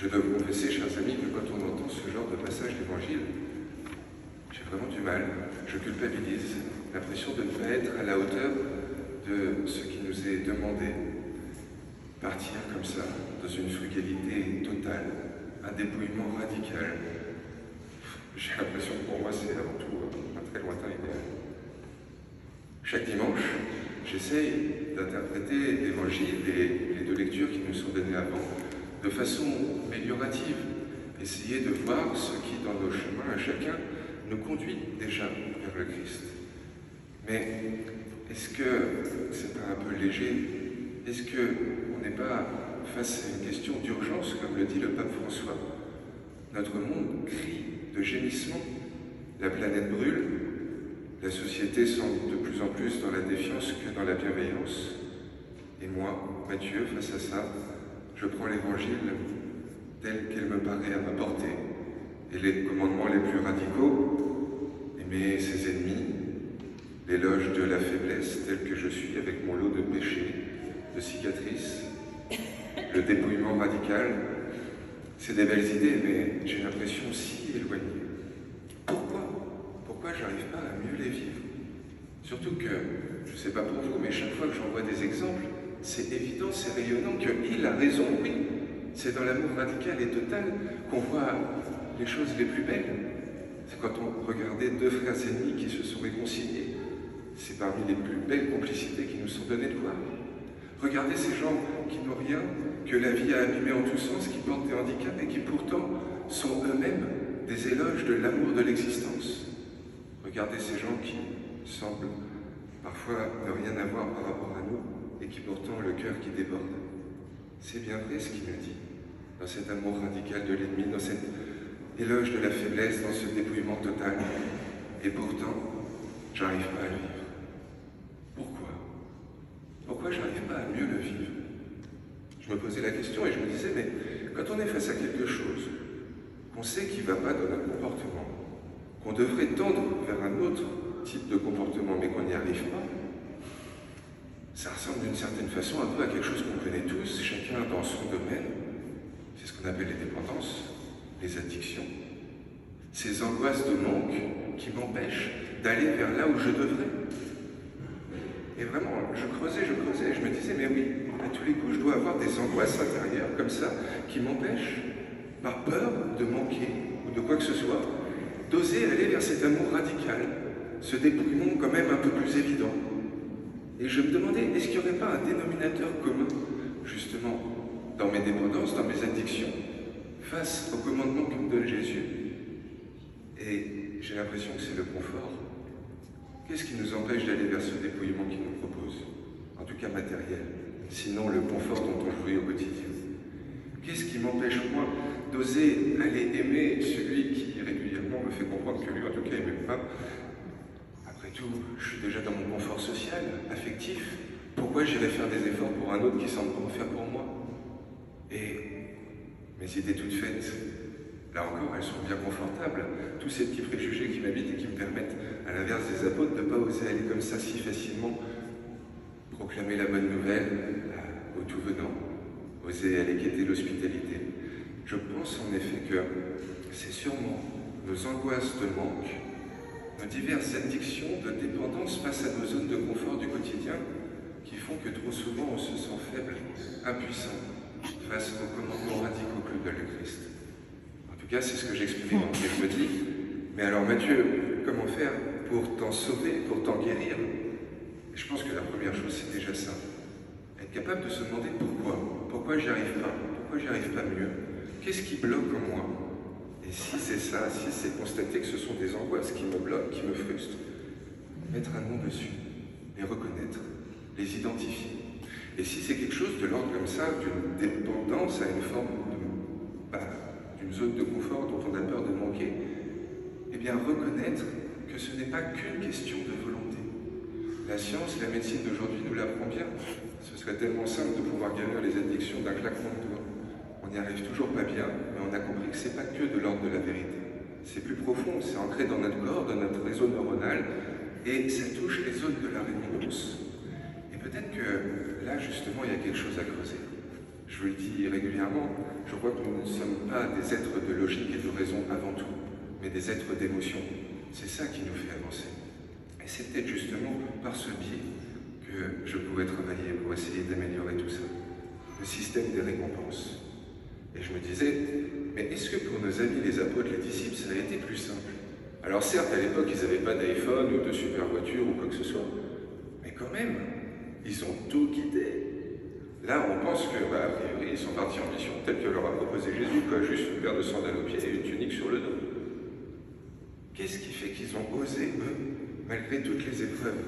Je dois vous confesser, chers amis, que quand on entend ce genre de passage d'évangile, j'ai vraiment du mal, je culpabilise, l'impression de ne pas être à la hauteur de ce qui nous est demandé. Partir comme ça, dans une frugalité totale, un dépouillement radical. J'ai l'impression que pour moi, c'est avant tout un très lointain idéal. Chaque dimanche, j'essaye d'interpréter l'Évangile et les deux lectures qui nous sont données avant de façon améliorative. Essayer de voir ce qui, dans nos chemins à chacun, nous conduit déjà vers le Christ. Mais est-ce que c'est pas un peu léger? Est-ce qu'on n'est pas face à une question d'urgence, comme le dit le pape François? Notre monde crie de gémissement, la planète brûle, la société semble de plus en plus dans la défiance que dans la bienveillance. Et moi, Matthieu, face à ça, je prends l'Évangile tel qu'elle me paraît à ma portée, et les commandements les plus radicaux, aimer ses ennemis, l'éloge de la faiblesse tel que je suis avec mon lot de péchés, de cicatrices, le dépouillement radical. C'est des belles idées, mais j'ai l'impression si éloignées. Pourquoi j'arrive pas à mieux les vivre? Surtout que, je ne sais pas pour vous, mais chaque fois que j'en vois des exemples, c'est évident, c'est rayonnant qu'il a raison, oui. C'est dans l'amour radical et total qu'on voit les choses les plus belles. C'est quand on regardait deux frères ennemis qui se sont réconciliés. C'est parmi les plus belles complicités qui nous sont données de voir. Regardez ces gens qui n'ont rien, que la vie a abîmé en tous sens, qui portent des handicaps et qui pourtant sont eux-mêmes des éloges de l'amour de l'existence. Regardez ces gens qui semblent parfois ne rien avoir par rapport à nous et qui pourtant ont le cœur qui déborde. C'est bien vrai ce qu'il nous dit, dans cet amour radical de l'ennemi, dans cet éloge de la faiblesse, dans ce dépouillement total. Et pourtant, j'arrive pas à le vivre. Pourquoi j'arrive pas à mieux le vivre? Je me posais la question et je me disais, mais quand on est face à quelque chose, qu'on sait qu'il ne va pas dans notre comportement, qu'on devrait tendre vers un autre type de comportement, mais qu'on n'y arrive pas, ça ressemble d'une certaine façon un peu à quelque chose qu'on connaît tous, chacun dans son domaine. C'est ce qu'on appelle les dépendances, les addictions. Ces angoisses de manque qui m'empêchent d'aller vers là où je devrais. Et vraiment, je creusais, et je me disais, mais oui, à tous les coups, je dois avoir des angoisses intérieures comme ça, qui m'empêchent, par peur de manquer, ou de quoi que ce soit, d'oser aller vers cet amour radical, ce dépouillement quand même un peu plus évident. Et je me demandais, est-ce qu'il n'y aurait pas un dénominateur commun, justement, dans mes dépendances, dans mes addictions, face au commandement que me donne Jésus? Et j'ai l'impression que c'est le confort. Qu'est-ce qui nous empêche d'aller vers ce dépouillement qu'il nous propose? En tout cas matériel, sinon le confort dont on jouit au quotidien. Qu'est-ce qui m'empêche, moi, d'oser aller aimer celui qui régulièrement me fait comprendre que lui, en tout cas, il ne m'aime pas? Après tout, je suis déjà dans mon confort social, affectif. Pourquoi j'irais faire des efforts pour un autre qui semble pas en faire pour moi? Et mes idées toutes faites, là encore, elles sont bien confortables. Tous ces petits préjugés qui m'habitent et qui me permettent, à l'inverse des apôtres, de ne pas oser aller comme ça si facilement proclamer la bonne nouvelle au tout venant, oser aller quêter l'hospitalité. Je pense en effet que c'est sûrement nos angoisses de manque, nos diverses addictions de dépendance face à nos zones de confort du quotidien qui font que trop souvent on se sent faible, impuissant face aux commandements radicaux que donne le Christ. En tout cas, c'est ce que j'expérimente et je me dis, mais alors Matthieu, comment faire pour t'en sauver, pour t'en guérir? Et je pense que la première chose, c'est déjà ça. Être capable de se demander pourquoi j'y arrive pas, pourquoi j'y arrive pas mieux, qu'est-ce qui bloque en moi? Et si c'est ça, si c'est constater que ce sont des angoisses qui me bloquent, qui me frustrent, mettre un nom dessus, les reconnaître, les identifier. Et si c'est quelque chose de l'ordre comme ça, d'une dépendance à une forme d'une zone de confort dont on a peur de manquer, eh bien reconnaître que ce n'est pas qu'une question de volonté. La science, la médecine d'aujourd'hui nous l'apprend bien. Ce serait tellement simple de pouvoir guérir les addictions d'un claquement de doigts. On n'y arrive toujours pas bien, mais on a compris que ce n'est pas que de l'ordre de la vérité. C'est plus profond, c'est ancré dans notre corps, dans notre réseau neuronal, et ça touche les zones de la réponse. Et peut-être que là, justement, il y a quelque chose à creuser. Je vous le dis régulièrement, je crois que nous ne sommes pas des êtres de logique et de raison avant tout, mais des êtres d'émotion. C'est ça qui nous fait avancer. Et c'est peut-être justement par ce biais que je pourrais travailler pour essayer d'améliorer tout ça. Le système des récompenses. Et je me disais, mais est-ce que pour nos amis les apôtres, les disciples, ça a été plus simple? Alors certes, à l'époque, ils n'avaient pas d'iPhone ou de super voiture ou quoi que ce soit, mais quand même, ils ont tout quitté. Là, on pense que, a priori, ils sont partis en mission telle que leur a proposé Jésus, quoi, juste une paire de sandales aux pieds et une tunique sur le dos. Qu'est-ce qui fait qu'ils ont osé, eux, malgré toutes les épreuves?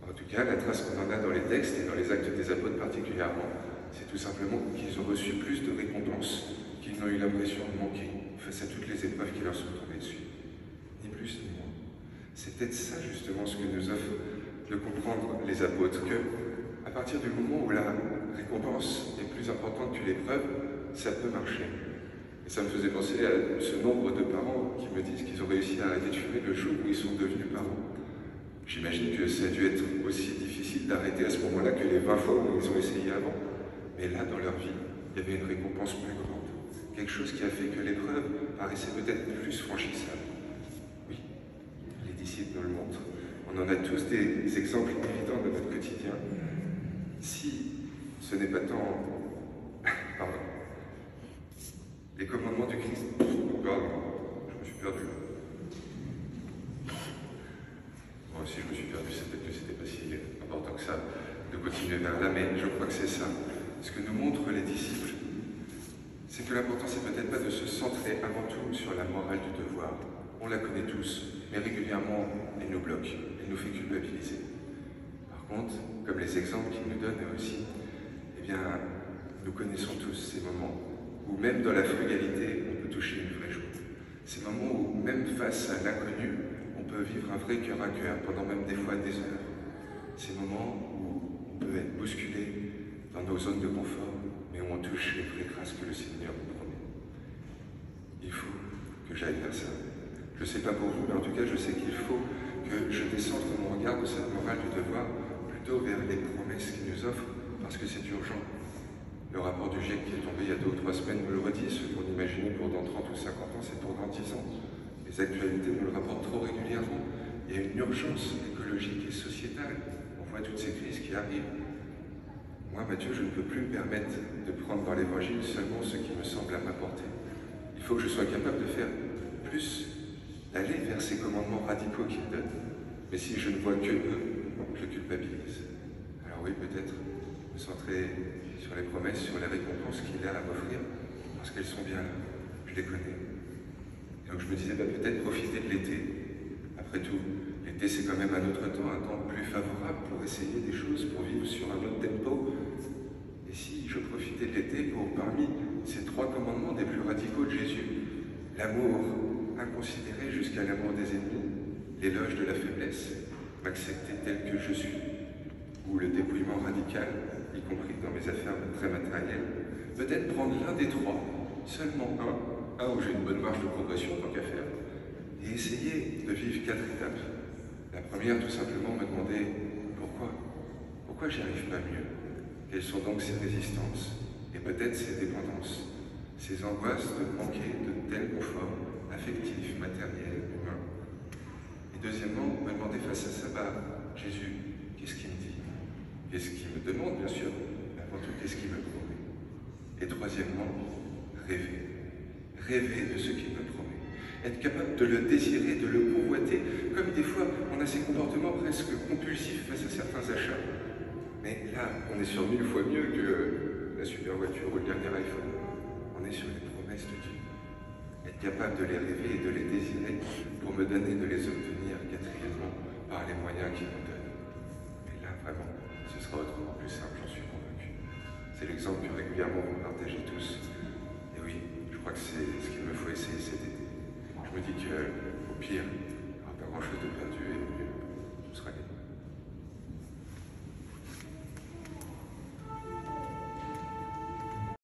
En tout cas, la trace qu'on en a dans les textes et dans les actes des apôtres particulièrement, c'est tout simplement qu'ils ont reçu plus de récompenses qu'ils n'ont eu l'impression de manquer face à toutes les épreuves qui leur sont tombées dessus. Ni plus ni moins. C'est peut-être ça justement ce que nous offrent de comprendre les apôtres, que à partir du moment où la récompense est plus importante que l'épreuve, ça peut marcher. Et ça me faisait penser à ce nombre de parents qui me disent qu'ils ont réussi à arrêter de fumer le jour où ils sont devenus parents. J'imagine que ça a dû être aussi difficile d'arrêter à ce moment-là que les 20 fois où ils ont essayé avant. Mais là, dans leur vie, il y avait une récompense plus grande. Quelque chose qui a fait que l'épreuve paraissait peut-être plus franchissable. Oui, les disciples nous le montrent. On en a tous des exemples évidents de notre quotidien. Si ce n'est pas tant... Pardon. Les commandements du Christ... Pardon, je me suis perdu. Moi aussi, je me suis perdu. C'est peut-être que c'était pas si important que ça de continuer vers là, mais je crois que c'est ça. Ce que nous montrent les disciples, c'est que l'important, c'est peut-être pas de se centrer avant tout sur la morale du devoir. On la connaît tous, mais régulièrement, elle nous bloque, elle nous fait culpabiliser. Par contre, comme les exemples qu'ils nous donnent aussi, eh bien, nous connaissons tous ces moments où même dans la frugalité, on peut toucher une vraie joie. Ces moments où, même face à l'inconnu, on peut vivre un vrai cœur à cœur, pendant même des fois des heures. Ces moments où on peut être bousculé dans nos zones de confort, mais où on touche les vraies grâces que le Seigneur nous promet. Il faut que j'aille vers ça. Je ne sais pas pour vous, mais en tout cas, je sais qu'il faut que je descende mon regard de cette morale du devoir plutôt vers les promesses qu'il nous offre, parce que c'est urgent. Le rapport du GIEC qui est tombé il y a 2 ou 3 semaines nous le redit, ce qu'on imaginait pour dans 30 ou 50 ans, c'est pour dans 10 ans. Les actualités nous le rapportent trop régulièrement. Il y a une urgence écologique et sociétale. On voit toutes ces crises qui arrivent. Moi, Matthieu, je ne peux plus me permettre de prendre dans l'Évangile seulement ce qui me semble à ma portée. Il faut que je sois capable de faire plus, d'aller vers ces commandements radicaux qu'il donne. Mais si je ne vois que eux, je culpabilise. Alors oui, peut-être me centrer sur les promesses, sur les récompenses qu'il a à m'offrir, parce qu'elles sont bien là, je les connais. Et donc je me disais, peut-être profiter de l'été. Après tout, l'été c'est quand même un autre temps, un temps plus favorable pour essayer des choses, pour vivre sur un autre tempo. Et si je profitais de l'été pour, parmi ces 3 commandements des plus radicaux de Jésus, l'amour inconsidéré jusqu'à l'amour des ennemis, l'éloge de la faiblesse, m'accepter tel que je suis, ou le dépouillement radical, y compris dans mes affaires très matérielles, peut-être prendre l'un des 3, seulement un où j'ai une bonne marge de progression tant qu'à faire, et essayer de vivre 4 étapes. La première, tout simplement, me demander pourquoi j'y arrive pas mieux? Quelles sont donc ces résistances? Et peut-être ces dépendances, ces angoisses de manquer de tel confort affectif, matériel, humain. Et deuxièmement, me demander face à ça, Jésus, qu'est-ce qu'il me dit? Qu'est-ce qu'il me demande, bien sûr, mais avant tout, qu'est-ce qu'il me promet? Et troisièmement, rêver. Rêver de ce qu'il me promet. Être capable de le désirer, de le convoiter, comme des fois on a ces comportements presque compulsifs face à certains achats. Mais là, on est sur 1000 fois mieux que la super voiture ou le dernier iPhone. On est sur les promesses de Dieu. Être capable de les rêver et de les désirer pour me donner de les obtenir quatrièmement par les moyens qu'il me donne. Mais là, vraiment, ce sera autrement plus simple, j'en suis convaincu. C'est l'exemple que régulièrement vous partagez tous. Et oui, je crois que c'est ce qu'il me faut essayer cet été. Je me dis qu'au pire, il n'y aura pas grand-chose de perdu et au mieux, tout sera gagné.